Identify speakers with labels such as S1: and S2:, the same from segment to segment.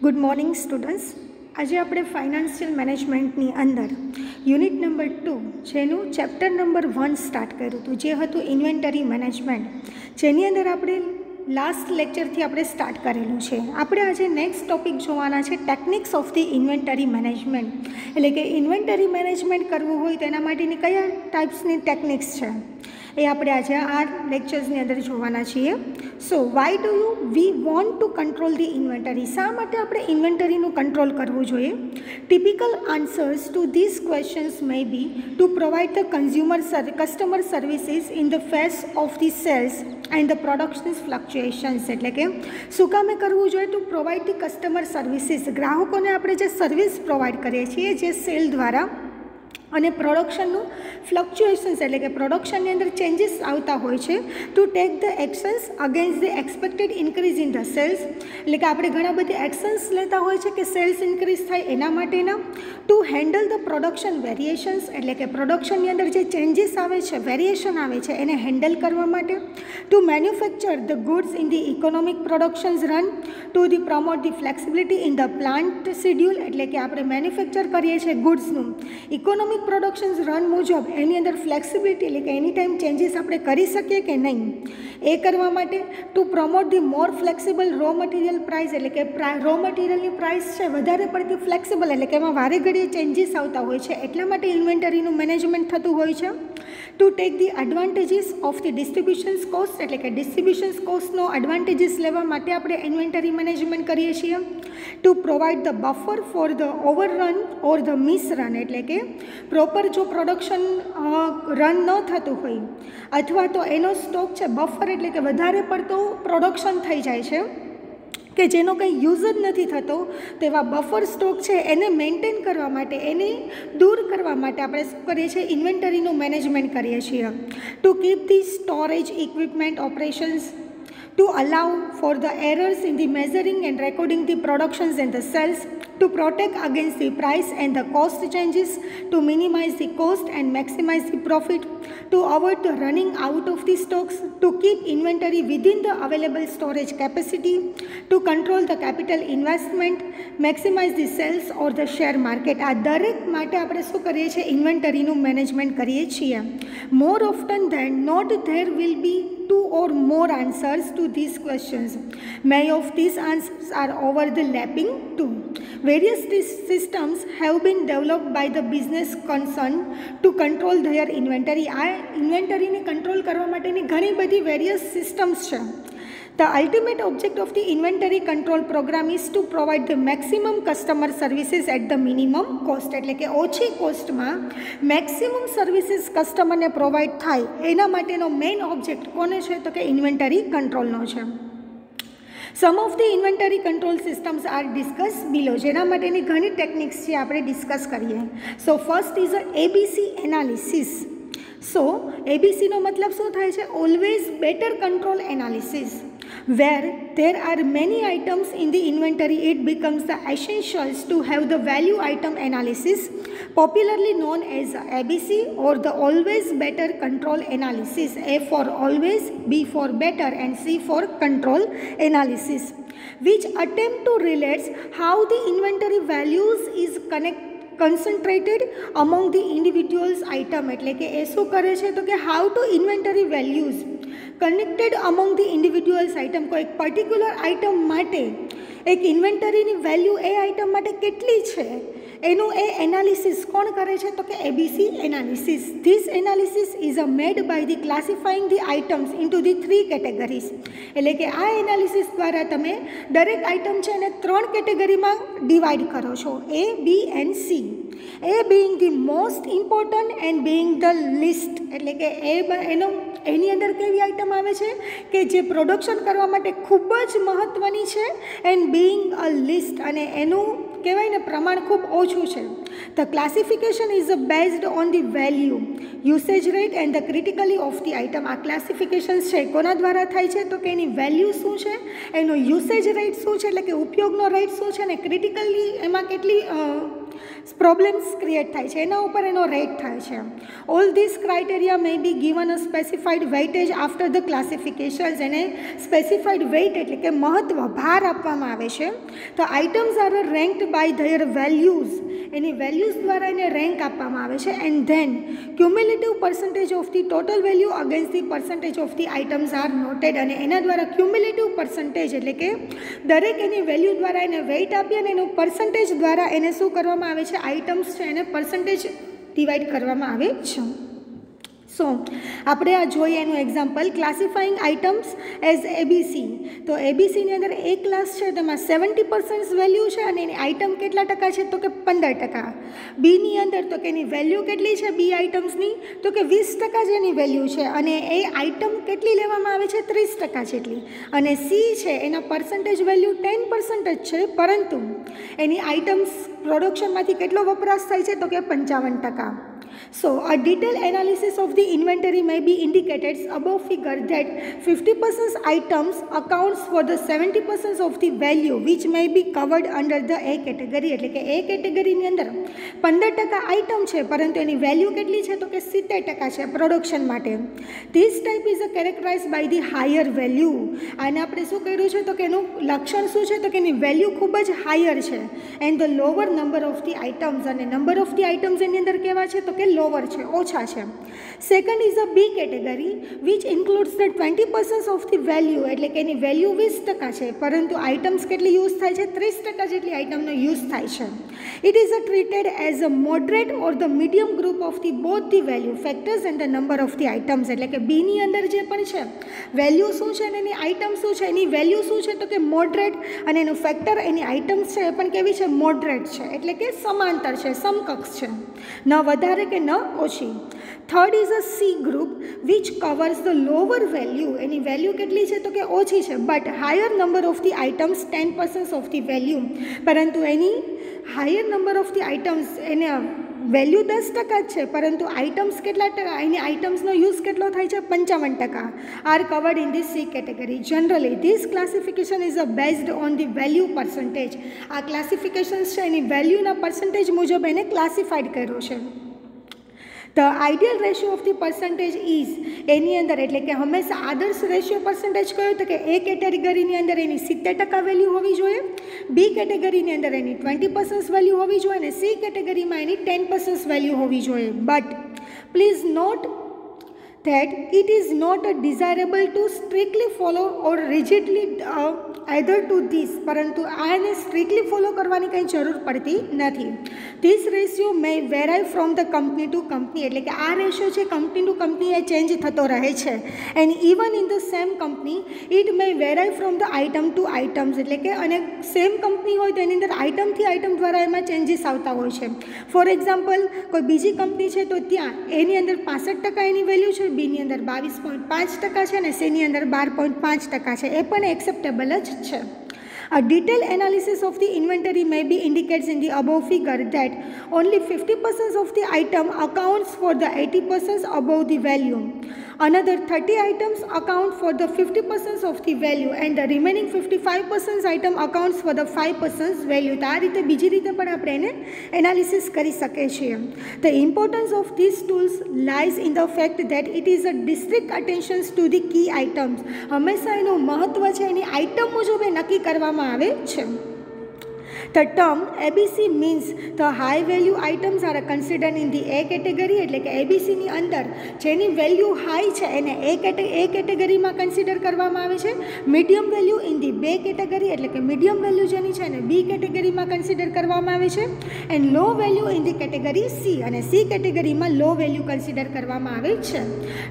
S1: Good morning students. આજે આપણે financial મેનેજમેન્ટની અંદર યુનિટ નંબર 2 જેનું ચેપ્ટર નંબર 1 સ્ટાર્ટ કર્યું હતું, જે હતું ઇન્વેન્ટરી મેનેજમેન્ટ, જેની અંદર આપણે લાસ્ટ લેક્ચરથી આપણે સ્ટાર્ટ કરેલું છે. આપણે આજે નેક્સ્ટ ટોપિક જોવાના છે techniques of the inventory management, એટલે કે ઇન્વેન્ટરી મેનેજમેન્ટ કરવું હોય તેના માટેની કયા ટાઈપ્સની ટેકનિક્સ છે એ આપણે આજે આ લેક્ચર્સની અંદર જોવાના છીએ. So why do we want to control the inventory? શા માટે આપણે ઇન્વેન્ટરીનું કંટ્રોલ કરવું જોઈએ? Typical answers to this questions may be to provide the customer services in the face of the sales and the production fluctuations. એટલે કે શું કામે કરવું જોઈએ? To provide the customer services, ગ્રાહકોને આપણે જે સર્વિસ પ્રોવાઈડ કરીએ છીએ જે સેલ દ્વારા, અને પ્રોડક્શનનું ફ્લક્ચ્યુએશન્સ એટલે કે પ્રોડક્શનની અંદર ચેન્જીસ આવતા હોય છે, to take the actions against the expected increase in the sales. એટલે કે આપણે ઘણા બધી એક્શન્સ લેતા હોય છે કે સેલ્સ ઇન્ક્રીઝ થાય એના માટેના. Two handle the production variations, એટલે કે પ્રોડક્શનની અંદર જે ચેન્જીસ આવે છે, વેરિએશન આવે છે, એને હેન્ડલ કરવા માટે. To manufacture the goods in the economic productions run. To the promote the flexibility in the plant schedule, એટલે કે આપણે મેન્યુફેક્ચર કરીએ છીએ ગુડ્સનું, ઇકોનોમિક પ્રોડક્શન્સ રન મુજબ એની અંદર ફ્લેક્સિબિલિટી એટલે કે એની ટાઈમ ચેન્જીસ આપણે કરી શકીએ કે નહીં એ કરવા માટે. Two promote the more flexible raw material price, એટલે કે રો મટીરિયલની પ્રાઇસ છે વધારે પડતી ફ્લેક્સિબલ, એટલે કે એમાં વારે ઘડીએ ચેન્જીસ આવતા હોય છે, એટલા માટે ઇન્વેન્ટરીનું મેનેજમેન્ટ થતું હોય છે. To tech the advantages of the distributions cost, એટલે કે ડિસ્ટ્રીબ્યુશન્સ કોસ્ટનો એડવાન્ટેજીસ લેવા માટે આપણે ઇન્વેન્ટરી મેનેજમેન્ટ કરીએ છીએ. To provide the buffer for the overrun or the miss run, એટલે કે પ્રોપર જો પ્રોડક્શન રન ન થતું હોય અથવા તો એનો સ્ટોક છે બફર, એટલે કે વધારે પડતો પ્રોડક્શન થઈ જાય છે કે જેનો કંઈ યુઝ જ નથી થતો, તેવા બફર સ્ટોક છે એને મેન્ટેન કરવા માટે, એને દૂર કરવા માટે આપણે શું કરીએ છીએ? ઇન્વેન્ટરીનું મેનેજમેન્ટ કરીએ છીએ. To keep the storage equipment operations, to allow for the errors in the measuring and recording the productions and the sales, to protect against the price and the cost changes, to minimize the cost and maximize the profit, to avoid the running out of the stocks, to keep inventory within the available storage capacity, to control the capital investment, maximize the sales or the share market. આ દરેક માટે આપણે શું કરીએ છીએ? ઇન્વેન્ટરીનું management કરીએ છીએ. More often than not there will be two or more answers to these questions. Many of these answers are overlapping too. Various systems have been developed by the business concerned to control their inventory. આ ઇન્વેન્ટરીને control કરવા માટેની ઘણી બધી various systems છે. The ultimate object of the inventory control program is to provide the maximum customer services at the minimum cost, એટલે કે ઓછી કોસ્ટમાં maximum services કસ્ટમરને પ્રોવાઈડ થાય એના માટેનો મેઇન ઓબ્જેક્ટ કોને છે? તો કે ઇન્વેન્ટરી કંટ્રોલનો છે. Some of the inventory control systems are discuss below, જેના માટેની ઘણી ટેકનિક્સ છે આપણે ડિસ્કસ કરીએ. So first is a ABC analysis. સો એબીસીનો મતલબ શું થાય છે? Always better control analysis. Where there are many items in the inventory, it becomes the essentials to have the value item analysis, popularly known as ABC or the always better control analysis. A for always, B for better and C for control analysis, which attempt to relate how the inventory values is concentrated among the individuals item. એટલે કે એ શું કરે છે? તો કે how to inventory values connected among the individuals item. કોઈ એક particular item માટે એક ઇન્વેન્ટરીની વેલ્યુ એ આઇટમ માટે કેટલી છે એનું એ એનાલિસિસ કોણ કરે છે? તો કે ABC analysis. This analysis is a made by the classifying the items into the 3 categories. એટલે કે આ એનાલિસિસ દ્વારા તમે દરેક આઇટમ છે એને 3 કેટેગરીમાં ડિવાઈડ કરો છો, A, B and C. A being the most important and being the list, એટલે કે એની અંદર કેવી આઇટમ આવે છે કે જે પ્રોડક્શન કરવા માટે ખૂબ જ મહત્ત્વની છે, એન્ડ બીઇંગ અ લિસ્ટ, અને એનું કહેવાય ને પ્રમાણ ખૂબ ઓછું છે. The classification is based on the value, usage rate and the critically of the item. આ ક્લાસિફિકેશન છે કોના દ્વારા થાય છે? તો કે એની વેલ્યુ શું છે, એનો યુસેજ રેટ શું છે એટલે કે ઉપયોગનો રેટ શું છે, અને ક્રિટિકલી એમાં કેટલી પ્રોબ્લેમ્સ ક્રિએટ થાય છે એના ઉપર એનો રેટ થાય છે. All this criteria may be given a specified weightage after the classifications. એને સ્પેસિફાઈડ વેઇટ એટલે કે મહત્ત્વ, ભાર આપવામાં આવે છે. તો items are ranked by their values, એની વેલ્યુઝ દ્વારા એને રેન્ક આપવામાં આવે છે. And then cumulative percentage of the total value against the percentage of the items are noted. અને એના દ્વારા ક્યુમ્યુલેટિવ પર્સન્ટેજ એટલે કે દરેક એની વેલ્યુ દ્વારા એને વેઇટ આપી અને એનું પર્સન્ટેજ દ્વારા એને શું કરવામાં આવે છે, આઇટમ્સ છે એને પર્સન્ટેજ ડિવાઈડ કરવામાં આવે છે. સો આપણે આ જોઈએ એનું એક્ઝામ્પલ, ક્લાસિફાઈંગ આઇટમ્સ એઝ એબીસી. તો એબીસીની અંદર એ ક્લાસ છે તેમાં 70% વેલ્યુ છે અને એની આઇટમ કેટલા ટકા છે? તો કે 15%. બીની અંદર તો કે એની વેલ્યુ કેટલી છે બી આઇટમ્સની? તો કે 20% જેની વેલ્યુ છે અને એ આઇટમ કેટલી લેવામાં આવે છે? 30% જેટલી. અને સી છે એના પર્સન્ટેજ વેલ્યુ 10% જ છે, પરંતુ એની આઇટમ્સ પ્રોડક્શનમાંથી કેટલો વપરાશ થાય છે? તો કે 55%. So, a detailed analysis of the inventory may be indicated above figure that 50% items accounts for the 70% of the value which may be covered under the A category. એટલે કે A કેટેગરીની અંદર 15% આઇટમ છે પરંતુ એની વેલ્યુ કેટલી છે? તો કે 70% છે પ્રોડક્શન માટે. This type is characterized by the higher value. આને આપણે શું કર્યું છે? તો કે એનું લક્ષણ શું છે? તો કે એની વેલ્યુ ખૂબ જ હાયર છે. And the lower number of the items, અને નંબર ઓફ ધી આઇટમ્સ એની અંદર કેવા છે? તો કે લોવર છે, ઓછા છે. Second is a B category which includes the 20% of the value. એટલે કે એની વેલ્યુ 20% છે પરંતુ આઇટમ્સ કેટલી યુઝ થાય છે? 30% જેટલી આઇટમનો યુઝ થાય છે. It is treated as a moderate or the medium group of the both the value factors and the number of the items. એટલે કે બીની અંદર જે પણ છે વેલ્યુ શું છે અને એની આઇટમ શું છે, એની વેલ્યુ શું છે? તો કે મોડરેટ, અને એનું ફેક્ટર એની આઇટમ્સ છે એ પણ કેવી છે? મોડરેટ છે, એટલે કે સમાંતર છે, સમકક્ષ છે, ન વધારે કે ન ઓછી. Third is a C group which covers the lower value. એની વેલ્યુ કેટલી છે? તો કે ઓછી છે, but higher number of the items 10% of the value. પરંતુ એની higher number of the items, એને વેલ્યુ 10% જ છે પરંતુ આઇટમ્સ કેટલા ટકા, એની આઇટમ્સનો યુઝ કેટલો થાય છે? 55%. Are covered in the C category. Generally this classification is based on the value percentage. આ ક્લાસિફિકેશન્સ છે એની વેલ્યુના પર્સન્ટેજ મુજબ એને ક્લાસિફાઈડ કર્યું છે. The ideal ratio of the percentage is, એની અંદર એટલે કે હંમેશા આદર્શ રેશિયો પર્સન્ટેજ કયો? તો કે એ કેટેગરીની અંદર એની 70% વેલ્યુ હોવી જોઈએ, બી કેટેગરીની અંદર એની 20% વેલ્યુ હોવી જોઈએ અને સી કેટેગરીમાં એની 10% વેલ્યુ હોવી જોઈએ. But please note that it is not desirable to strictly follow or rigidly either to this. પરંતુ આને સ્ટ્રિક્ટલી ફોલો કરવાની કંઈ જરૂર પડતી નથી. This ratio may vary from the company to company. એટલે કે આ રેશિયો છે કંપની ટુ કંપની એ ચેન્જ થતો રહે છે. And even in the same company it may vary from the item to items. એટલે કે અને સેમ કંપની હોય તો એની અંદર આઇટમથી આઇટમ દ્વારા એમાં ચેન્જીસ આવતા હોય છે. ફોર એક્ઝામ્પલ, કોઈ બીજી કંપની છે તો ત્યાં એની અંદર 65% એની વેલ્યુ છે, બીની અંદર 22.5% છે અને સીની અંદર 12.5% છે. એ પણ એક્સેપ્ટેબલ જ છે. A detailed analysis of the inventory may be indicates in the above figure that only 50% of the item accounts for the 80% above the value. Another 30 items account for the 50% of the value and the remaining 55% item accounts for the 5% value. તો આ રીતે બીજી રીતે પણ આપણે એને analysis કરી શકીએ છીએ. The importance of these tools lies in the fact that it is a strict attention to the key items. હંમેશા એનું મહત્વ છે એની આઇટમ મુજબ એ નક્કી કરવામાં આવે છે. The term ABC means the high value items are considered in the A category. એટલે કે ABCની અંદર જેની વેલ્યુ હાઈ છે એને A કેટેગરીમાં કન્સિડર કરવામાં આવે છે. Medium value in the B category, એટલે કે મીડિયમ વેલ્યુ જેની છે એને B કેટેગરીમાં કન્સિડર કરવામાં આવે છે. And low value in the category C, અને C કેટેગરીમાં લો વેલ્યુ કન્સિડર કરવામાં આવે છે.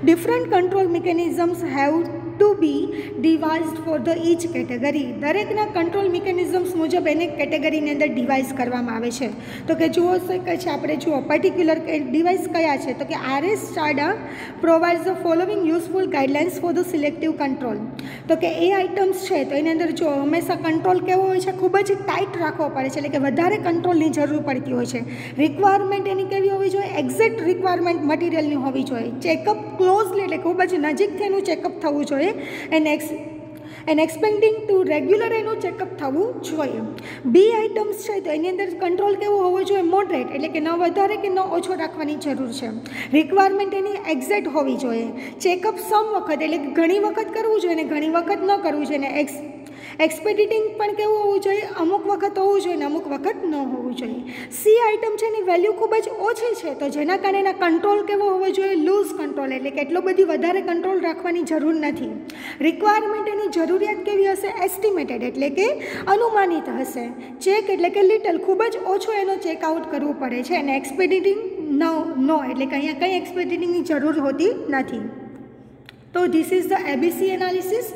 S1: Different control mechanisms have to be devised for the each category. દરેકના કંટ્રોલ મિકેનિઝમ્સ મુજબ એને કેટેગરીની અંદર ડિવાઇઝ કરવામાં આવે છે. તો કે જુઓ કે છે આપણે જુઓ પર્ટિક્યુલર ડિવાઇસ કયા છે, તો કે RS SCADA provides the following useful guidelines for the selective control. તો કે એ આઇટમ્સ છે તો એની અંદર જો હંમેશા કંટ્રોલ કેવો હોય છે, ખૂબ જ ટાઈટ રાખવો પડે છે, એટલે કે વધારે કંટ્રોલની જરૂર પડતી હોય છે. રિક્વાયરમેન્ટ એની કેવી હોવી જોઈએ, એક્ઝેક્ટ રિક્વાયરમેન્ટ મટીરિયલની હોવી જોઈએ. ચેકઅપ ક્લોઝલી એટલે ખૂબ જ નજીકથી એનું ચેકઅપ થવું જોઈએ. એન્ડ એક્સપેન્ડિંગ ટુ રેગ્યુલર એનું ચેકઅપ થવું જોઈએ. બી આઇટમ્સ છે તો એની અંદર કંટ્રોલ કેવો હોવો જોઈએ, મોડરેટ, એટલે કે ન વધારે કે ન ઓછો રાખવાની જરૂર છે. રિક્વાયરમેન્ટ એની એક્ઝેક્ટ હોવી જોઈએ. ચેકઅપ સમ વખત એટલે કે ઘણી વખત કરવું જોઈએ ને ઘણી વખત ન કરવું જોઈએ. ને એક્સપેડિટિંગ પણ કેવું હોવું જોઈએ, અમુક વખત હોવું જોઈએ ને અમુક વખત ન હોવું જોઈએ. સી આઇટમ છે એની વેલ્યુ ખૂબ જ ઓછી છે તો જેના કારણે એના કંટ્રોલ કેવો હોવો જોઈએ, લૂઝ કંટ્રોલ, એટલે કે એટલો બધી વધારે કંટ્રોલ રાખવાની જરૂર નથી. રિક્વાયરમેન્ટ એની જરૂરિયાત કેવી હશે, એસ્ટિમેટેડ, એટલે કે અનુમાનિત હશે. ચેક એટલે કે લિટલ, ખૂબ જ ઓછો એનો ચેકઆઉટ કરવું પડે છે. અને એક્સપેડિટિંગ નો એટલે કે અહીંયા કંઈ એક્સપેડિટિંગની જરૂર હોતી નથી. તો this is the ABC analysis.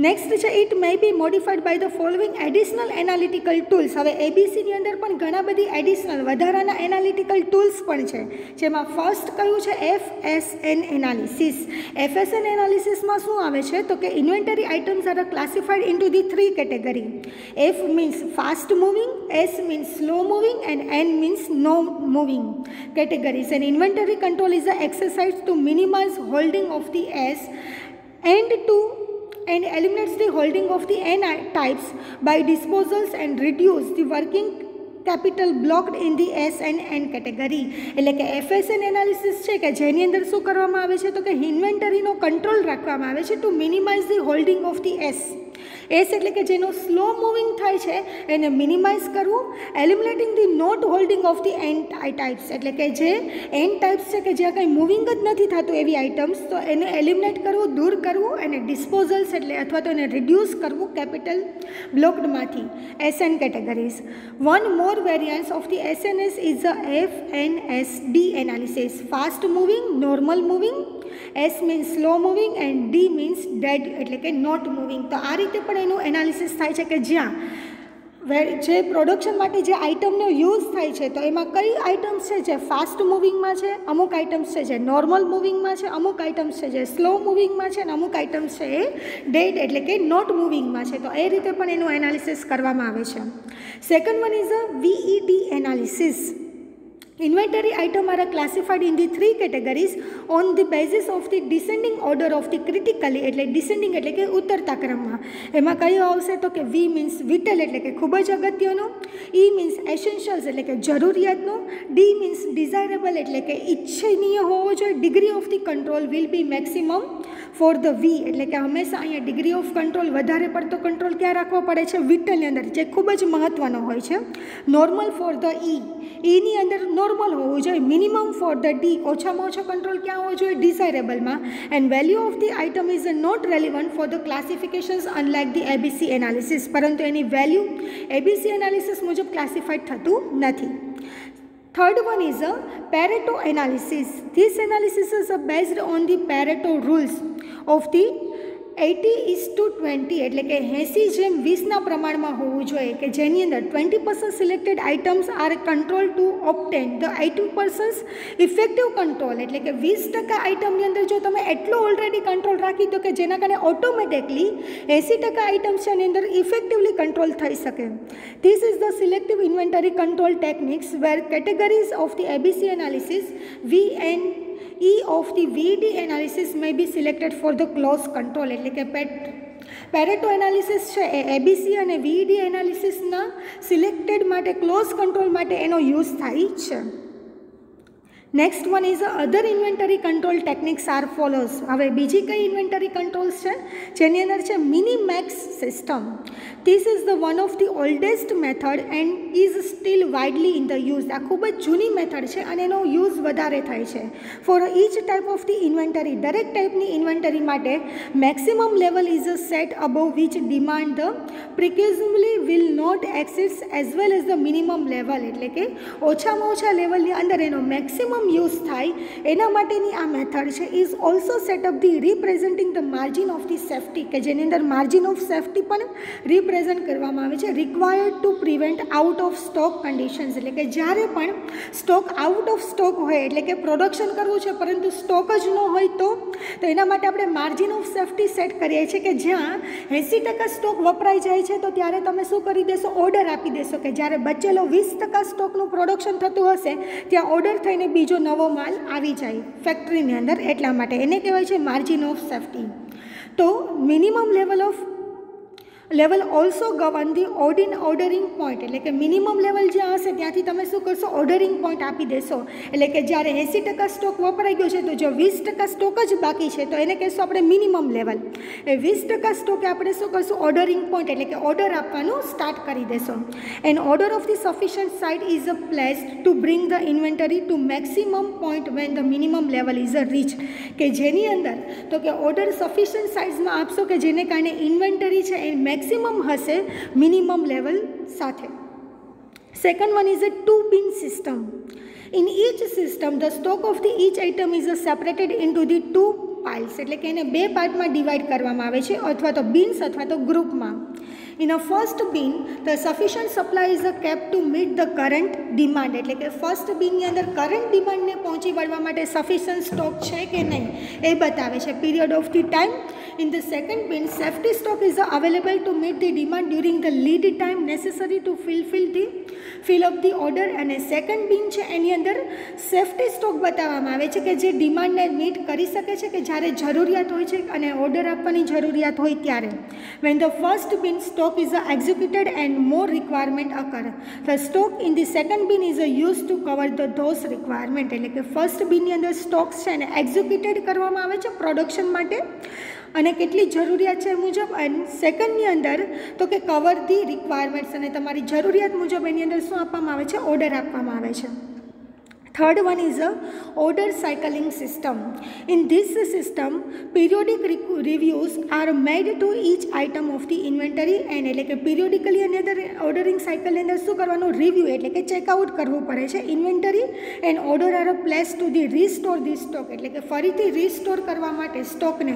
S1: Next છે it may be modified by the following additional analytical tools. હવે એબીસીની અંદર પણ ઘણા બધી એડિશનલ વધારાના એનાલિટિકલ ટૂલ્સ પણ છે, જેમાં ફર્સ્ટ કયું છે FSN એનાલિસિસ. FSN એનાલિસિસમાં શું આવે છે તો કે inventory items are classified into the 3 category. F means fast moving, S means slow moving and N means no moving categories. And inventory control is an exercise to minimize holding of the S and eliminates the holding of the N types by disposals and reduce the working capital blocked in the S and N category. એટલે કે FSN analysis છે કે જેની અંદર શું કરવામાં આવે છે તો કે ઇન્વેન્ટરીનો કંટ્રોલ રાખવામાં આવે છે to minimize the holding of the S એટલે કે જેનો સ્લો મૂવિંગ થાય છે એને મિનિમાઇઝ કરવું. Eliminating the not holding of the N types, એટલે કે જે એન ટાઈપ્સ છે કે જ્યાં કંઈ મૂવિંગ જ નથી થતું એવી આઇટમ્સ, તો એને એલિમિનેટ કરવું, દૂર કરવું. અને ડિસ્પોઝલ્સ એટલે અથવા તો એને રિડ્યુસ કરવું કેપિટલ બ્લોક્ડમાંથી SN categories. One more variance of the SNS is the FNSD analysis. Fast moving, normal moving, S means slow moving and D means dead એટલે કે not moving. તો આ રીતે પણ એનું એનાલિસિસ થાય છે કે જ્યાં જે પ્રોડક્શન માટે જે આઇટમનો યુઝ થાય છે તો એમાં કઈ આઇટમ્સ છે જે ફાસ્ટ મૂવિંગમાં છે, અમુક આઇટમ્સ છે જે નોર્મલ મૂવિંગમાં છે, અમુક આઇટમ્સ છે જે સ્લો મૂવિંગમાં છે અને અમુક આઇટમ્સ છે એ ડેડ એટલે કે નોટ મૂવિંગમાં છે. તો એ રીતે પણ એનું એનાલિસિસ કરવામાં આવે છે. Second one is a VET analysis. Inventory items are classified in the 3 categories on the basis of the descending order of the critically એટલે descending એટલે કે ઉતરતા ક્રમમાં. એમાં કયો આવશે તો કે V મીન્સ વિટલ એટલે કે ખૂબ જ અગત્યનું, E મીન્સ એસેન્શિયલ્સ એટલે કે જરૂરિયાતનું, D મીન્સ ડિઝાયરેબલ એટલે કે ઇચ્છનીય હોવો જોઈએ. Degree of the control will be maximum for the V એટલે કે હંમેશા અહીંયા ડિગ્રી ઓફ કંટ્રોલ વધારે પડતો કંટ્રોલ ક્યાં રાખવો પડે છે, વિટલની અંદર, જે ખૂબ જ મહત્ત્વનો હોય છે. નોર્મલ ફોર ધ Eની અંદર નોર્મલ હોવું જોઈએ. મિનિમમ ફોર ધ D ઓછામાં ઓછો કંટ્રોલ ક્યાં હોવો જોઈએ, ડિઝાયરેબલમાં. And value of the item is not relevant for the classifications unlike the ABC analysis. પરંતુ એની વેલ્યુ ABC એનાલિસિસ મુજબ ક્લાસિફાઈડ થતું નથી. Third one is a Pareto analysis. This analysis is based on the Pareto rules of the 80:20 એટલે કે 80:20ના પ્રમાણમાં હોવું જોઈએ કે જેની અંદર 20% selected items are control to obtain the 80% effective control એટલે કે 20% આઇટમની અંદર જો તમે એટલો ઓલરેડી કંટ્રોલ રાખી દો કે જેના કારણે ઓટોમેટિકલી 80% આઇટમ્સ એની અંદર ઇફેક્ટિવલી કંટ્રોલ થઈ શકે. This is the selective inventory control techniques where categories of the ABC analysis V and E of the VET analysis may be selected for the close control એટલે કે Pareto analysis છે એ ABC અને VET એનાલિસિસના selected માટે close control માટે એનો use થાય છે. Next one is other inventory control techniques are follows. હવે બીજી કઈ ઇન્વેન્ટરી કંટ્રોલ્સ છે જેની અંદર છે minimax system. This is the one of the oldest method and is still widely in the use. આ ખૂબ જ જૂની મેથડ છે અને એનો યુઝ વધારે થાય છે. For each type of the inventory, દરેક ટાઈપની ઇન્વેન્ટરી માટે maximum level is a set above which demand the presumably will not exist as well as the minimum level એટલે કે ઓછામાં ઓછા લેવલની અંદર એનો મેક્સિમમ યુઝ થાય એના માટેની આ મેથડ છે. Is also setup the representing the margin of the safety, કે જેની અંદર માર્જિન ઓફ સેફ્ટી પણ રિપ્રેઝેન્ટ કરવામાં આવે છે. Required to prevent out of stock conditions, એટલે કે જ્યારે પણ સ્ટોક આઉટ ઓફ સ્ટોક હોય, એટલે કે પ્રોડક્શન કરવું છે પરંતુ સ્ટોક જ ન હોય તો એના માટે આપણે માર્જિન ઓફ સેફ્ટી સેટ કરીએ છીએ કે જ્યાં 80% સ્ટોક વપરાઈ જાય છે તો ત્યારે તમે શું કરી દેશો, ઓર્ડર આપી દેશો કે જ્યારે બચેલો 20% સ્ટોકનું પ્રોડક્શન થતું હશે ત્યાં ઓર્ડર થઈને બીજો નવો માલ આવી જાય ફેક્ટરીની અંદર. એટલા માટે એને કહેવાય છે માર્જિન ઓફ સેફ્ટી. તો minimum level also govern the ordering point, એટલે કે મિનિમમ લેવલ જ્યાં હશે ત્યાંથી તમે શું કરશો, ઓર્ડરિંગ પોઈન્ટ આપી દેશો. એટલે કે જ્યારે 80% સ્ટોક વપરાઈ ગયો છે તો જો 20% સ્ટોક જ બાકી છે તો એને કહેશું આપણે મિનિમમ લેવલ. એ 20% સ્ટોકે આપણે શું કરશું, ઓર્ડરિંગ પોઈન્ટ, એટલે કે ઓર્ડર આપવાનું સ્ટાર્ટ કરી દેશો. An order of the sufficient size is a placed to bring the inventory to maximum point when the minimum level is a reach, કે જેની અંદર તો કે ઓર્ડર સફિશિયન્ટ સાઇઝમાં આપશો કે જેને કારણે ઇન્વેન્ટરી છે એ મેક્સિમમ હશે મિનિમમ લેવલ સાથે. Second one is a 2-bin system. In each system the stock of the each item is separated into the 2 piles, એટલે કે એને 2 પાર્ટમાં ડિવાઈડ કરવામાં આવે છે અથવા તો બિન્સ અથવા તો ગ્રુપમાં. In a first bin, the sufficient supply is kept to meet the current demand, એટલે કે ફર્સ્ટ બિનની અંદર કરંટ ડિમાન્ડને પહોંચી વળવા માટે સફિશિયન્ટ સ્ટોક છે કે નહીં એ બતાવે છે. Period of the time. In the second bin, safety stock is available to meet the demand during the lead time necessary to fill up the order. અને સેકન્ડ બિન છે એની અંદર સેફ્ટી સ્ટોક બતાવવામાં આવે છે કે જે ડિમાન્ડને મીટ કરી શકે છે કે જ્યારે જરૂરિયાત હોય છે અને ઓર્ડર આપવાની જરૂરિયાત હોય ત્યારે. When the first bin stock is executed and more requirement occur, the stock in the second bin is used to cover those requirement, એટલે કે ફર્સ્ટ બિનની અંદર સ્ટોક્સ છે એને એક્ઝિક્યુટેડ કરવામાં આવે છે પ્રોડક્શન માટે અને કેટલી જરૂરિયાત છે એ મુજબ, અને સેકન્ડની અંદર તો કે કવર ધી રિક્વાયરમેન્ટ્સ, અને તમારી જરૂરિયાત મુજબ એની અંદર શું આપવામાં આવે છે, ઓર્ડર આપવામાં આવે છે. Third one is a order cycling system. In this system, periodic reviews are made to each item of the inventory, and એટલે કે periodically એની અંદર ઓર્ડરિંગ સાયકલની અંદર શું કરવાનું, રિવ્યૂ એટલે કે ચેકઆઉટ કરવું પડે છે inventory. And order are place to the restore the stock, એટલે કે ફરીથી રીસ્ટોર કરવા માટે સ્ટોકને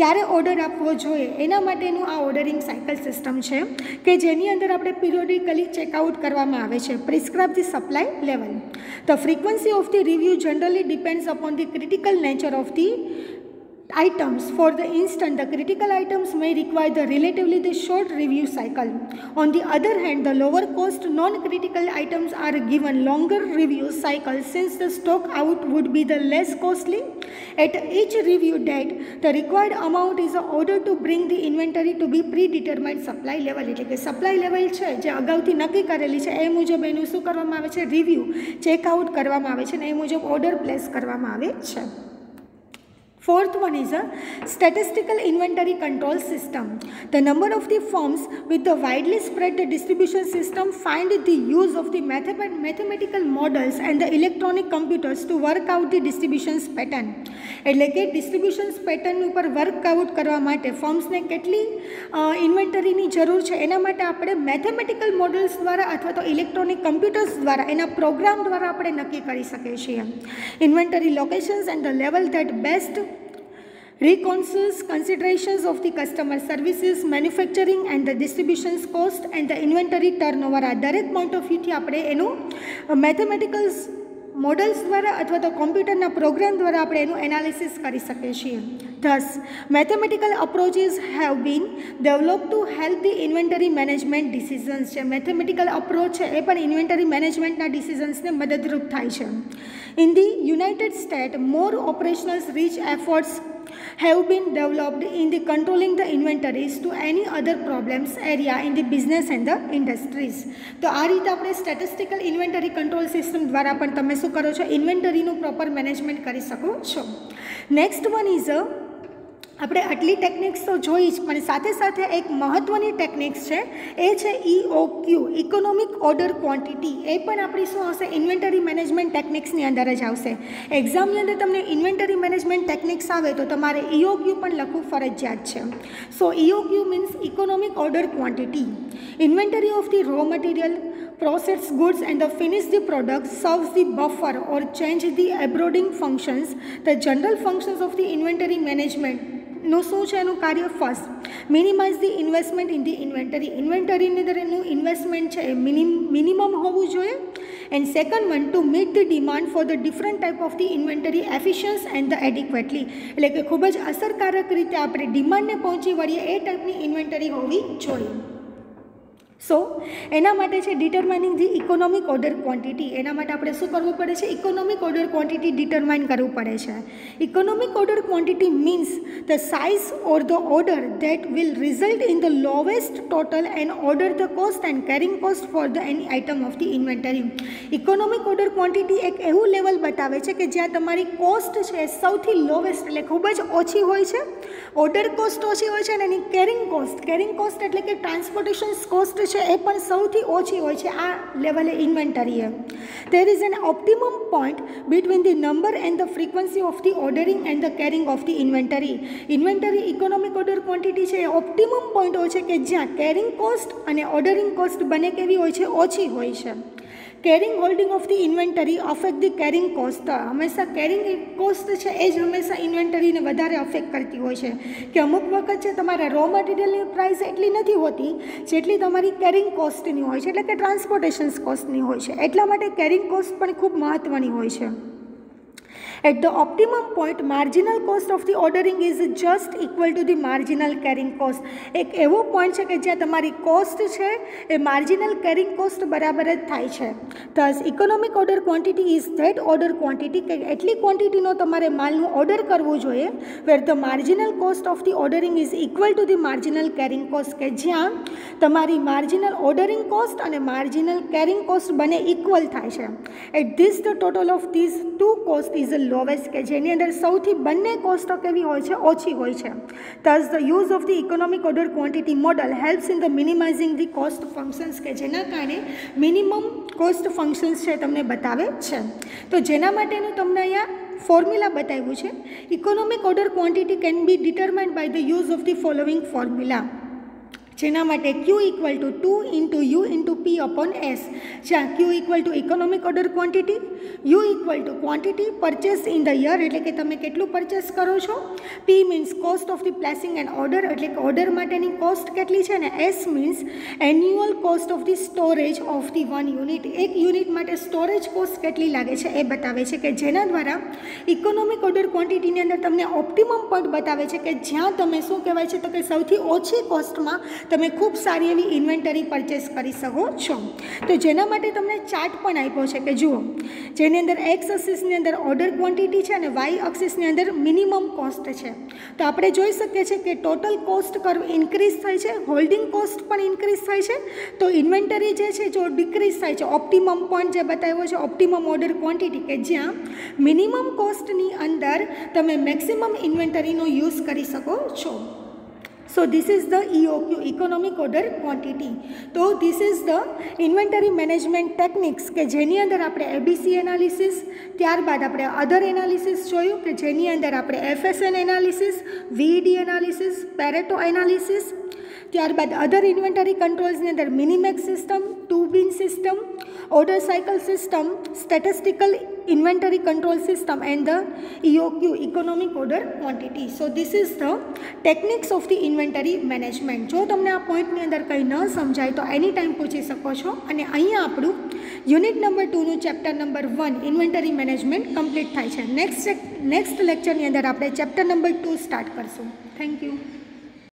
S1: ક્યારે ઓર્ડર આપવો જોઈએ એના માટેનું આ ઓર્ડરિંગ સાયકલ સિસ્ટમ છે કે જેની અંદર આપણે પિરિયોડિકલી ચેકઆઉટ કરવામાં આવે છે. Prescribe the supply level. The frequency of the review generally depends upon the critical nature of the items. For the instance, the critical items may require the relatively short review cycle. On the other hand, the lower cost non-critical items are given longer review cycle since the stock out would be the less costly. At each review date, the required amount is ordered to bring the inventory to be predetermined supply level, એટલે કે supply level છે જે અગાઉથી નક્કી કરેલી છે એ મુજબ એનું શું કરવામાં આવે છે, રિવ્યૂ ચેકઆઉટ કરવામાં આવે છે અને એ મુજબ ઓર્ડર પ્લેસ કરવામાં આવે છે. Fourth one is a statistical inventory control system. The number of the firms with the widely spread distribution system find the use of the mathematical models and the electronic computers to work out the distributions pattern. એટલે કે distributions pattern ઉપર workout કરવા માટે ફર્મ્સને કેટલી ઇન્વેન્ટરીની જરૂર છે એના માટે આપણે મેથેમેટિકલ મોડલ્સ દ્વારા અથવા તો ઇલેક્ટ્રોનિક કમ્પ્યુટર્સ દ્વારા એના પ્રોગ્રામ દ્વારા આપણે નક્કી કરી શકીએ છીએ. Inventory locations and the level that best reconciles considerations of the customer services, manufacturing and the distributions cost and the inventory turnover. આ દરેક પોઈન્ટ ઓફ વ્યૂથી આપણે એનું મેથેમેટિકલ્સ મોડલ્સ દ્વારા અથવા તો કોમ્પ્યુટરના પ્રોગ્રામ દ્વારા આપણે એનું એનાલિસિસ કરી શકીએ છીએ. Thus, mathematical approaches have been developed to help the inventory management decisions. જે મેથેમેટિકલ અપ્રોચ છે એ પણ ઇન્વેન્ટરી મેનેજમેન્ટના ડિસિઝન્સને મદદરૂપ થાય છે. In the United States, more operational reach efforts have been developed in the controlling the inventories to any other problems area in the business and the industries. તો આ રીતે આપણે સ્ટેટિસ્ટિકલ ઇન્વેન્ટરી કંટ્રોલ સિસ્ટમ દ્વારા પણ તમે શું કરો છો, ઇન્વેન્ટરીનું પ્રોપર મેનેજમેન્ટ કરી શકો છો. નેક્સ્ટ વન ઇઝ આપણે આટલી ટેકનિક્સ તો જોઈ જ, પણ સાથે સાથે એક મહત્ત્વની ટેકનિક્સ છે એ છે EOQ, ઇકોનોમિક ઓર્ડર ક્વોન્ટિટી. એ પણ આપણી શું આવશે, ઇન્વેન્ટરી મેનેજમેન્ટ ટેકનિક્સની અંદર જ આવશે. એક્ઝામની અંદર તમને ઇન્વેન્ટરી મેનેજમેન્ટ ટેકનિક્સ આવે તો તમારે EOQ પણ લખવું ફરજિયાત છે. સો EOQ means economic order quantity. Inventory of the raw material, processed goods and the finished product, serves the buffer or change the absorbing functions. The general functions of the inventory management નું શું છે એનું કાર્ય? First, minimise the investment in the inventory. ઇન્વેન્ટરીની અંદર એનું investment છે એ મિનિમમ હોવું જોઈએ. And second one, to meet the demand for the different type of the inventory efficiency and the adequately. એટલે કે ખૂબ જ અસરકારક રીતે આપણે ડિમાન્ડને પહોંચી વળીએ એ ટાઈપની ઇન્વેન્ટરી હોવી જોઈએ. સો એના માટે છે determining the economic order quantity. એના માટે આપણે શું કરવું પડે છે? ઇકોનોમિક ઓર્ડર ક્વોન્ટિટી ડિટરમાઇન કરવું પડે છે. Economic order quantity means the size or the order that will result in the lowest total and order the cost and carrying cost for the any item of the inventory. Economic order quantity એક એવું level બતાવે છે કે જ્યાં તમારી cost છે સૌથી lowest એટલે ખૂબ જ ઓછી હોય છે, ઓર્ડર કોસ્ટ ઓછી હોય છે, અને એની કેરિંગ કોસ્ટ એટલે કે ટ્રાન્સપોર્ટેશન કોસ્ટ છે એ પણ સૌથી ઓછી હોય છે આ લેવલે inventory. There is an optimum point between the number and the frequency of the ordering and the carrying of the inventory. Inventory economic order quantity છે એ ઓપ્ટિમમ પોઈન્ટ હોય છે કે જ્યાં કેરિંગ કોસ્ટ અને ઓર્ડરિંગ કોસ્ટ બંને કેવી હોય છે? ઓછી હોય છે. Carrying holding of the inventory affect the carrying cost. હંમેશા કેરિંગ કોસ્ટ છે એ જ હંમેશા ઇન્વેન્ટરીને વધારે અફેક્ટ કરતી હોય છે કે અમુક વખત છે તમારા રો મટીરિયલની પ્રાઇસ એટલી નથી હોતી જેટલી તમારી કેરિંગ કોસ્ટની હોય છે, એટલે કે ટ્રાન્સપોર્ટેશન કોસ્ટની હોય છે. એટલા માટે કેરિંગ કોસ્ટ પણ ખૂબ મહત્ત્વની હોય છે. At the optimum point, marginal cost of the ordering is just equal to the marginal carrying cost. એક એવો પોઈન્ટ છે કે જ્યાં તમારી કોસ્ટ છે એ માર્જિનલ કેરિંગ કોસ્ટ બરાબર જ થાય છે. thus economic order quantity is that order quantity કે એટલી ક્વોન્ટિટીનો તમારે માલનું ઓર્ડર કરવું જોઈએ where the marginal cost of the ordering is equal to the marginal carrying cost, કે જ્યાં તમારી માર્જિનલ ઓર્ડરિંગ કોસ્ટ અને માર્જિનલ કેરિંગ કોસ્ટ બંને ઇક્વલ થાય છે. At this the total of this two cost is lowest, કે જેની અંદર સૌથી બંને કોસ્ટો કેવી હોય છે? ઓછી હોય છે. thus the use of the economic order quantity model helps in the minimizing the cost functions, કે જેના કારણે મિનિમમ કોસ્ટ ફંક્શન્સ છે તમને બતાવે છે. તો જેના માટેનું તમને અહીંયા ફોર્મ્યુલા બતાવ્યું છે. Economic order quantity can be determined by the use of the following formula, જેના માટે Q equal to 2 into U into P upon S, જ્યાં Q equal to economic order quantity, U equal to quantity purchase in the year એટલે કે તમે કેટલું purchase કરો છો, P means cost of the placing and order એટલે કે order માટેની કોસ્ટ કેટલી છે, અને S means annual cost of the storage of the one unit. એક યુનિટ માટે સ્ટોરેજ કોસ્ટ કેટલી લાગે છે એ બતાવે છે, કે જેના દ્વારા ઇકોનોમિક ઓર્ડર ક્વોન્ટિટીની અંદર તમને ઓપ્ટિમમ પોઈન્ટ બતાવે છે કે જ્યાં તમે શું કહેવાય છે તો કે સૌથી ઓછી કોસ્ટમાં તમે ખૂબ સારી એવી ઇન્વેન્ટરી પરચેસ કરી શકો છો. તો જેના માટે તમને ચાર્ટ પણ આપ્યો છે કે જુઓ, જેની અંદર એક્સ અક્સિસની અંદર ઓર્ડર ક્વોન્ટિટી છે અને વાય અક્સિસની અંદર મિનિમમ કોસ્ટ છે. તો આપણે જોઈ શકીએ છીએ કે ટોટલ કોસ્ટ કર્વ ઇન્ક્રીઝ થાય છે, હોલ્ડિંગ કોસ્ટ પણ ઇન્ક્રીઝ થાય છે, તો ઇન્વેન્ટરી જે છે જો ડિક્રીઝ થાય છે. ઓપ્ટિમમ પોઈન્ટ જે બતાવ્યો છે ઓપ્ટિમમ ઓર્ડર ક્વોન્ટિટી, કે જ્યાં મિનિમમ કોસ્ટની અંદર તમે મેક્સિમમ ઇન્વેન્ટરીનો યુઝ કરી શકો છો. So this is the EOQ, economic order quantity. તો this is the inventory management techniques કે જેની અંદર આપણે ABC એનાલિસિસ, ત્યારબાદ આપણે અધર એનાલિસિસ જોયું કે જેની અંદર આપણે FSN analysis, VED analysis, Pareto analysis, ત્યારબાદ અધર ઇન્વેન્ટરી કંટ્રોલ્સની અંદર મિનિમેક્સ સિસ્ટમ, ટુ બિન system, order cycle system, statistical inventory control system and the EOQ, economic order quantity. So this is the techniques of the inventory management. જો તમને આ પોઈન્ટની અંદર કંઈ ન સમજાય તો એની ટાઈમ પૂછી શકો છો. અને અહીંયા આપણું યુનિટ નંબર 2નું chapter number 1 inventory management complete થાય છે. નેક્સ્ટ લેક્ચરની અંદર આપણે ચેપ્ટર નંબર 2 સ્ટાર્ટ કરશું. Thank you.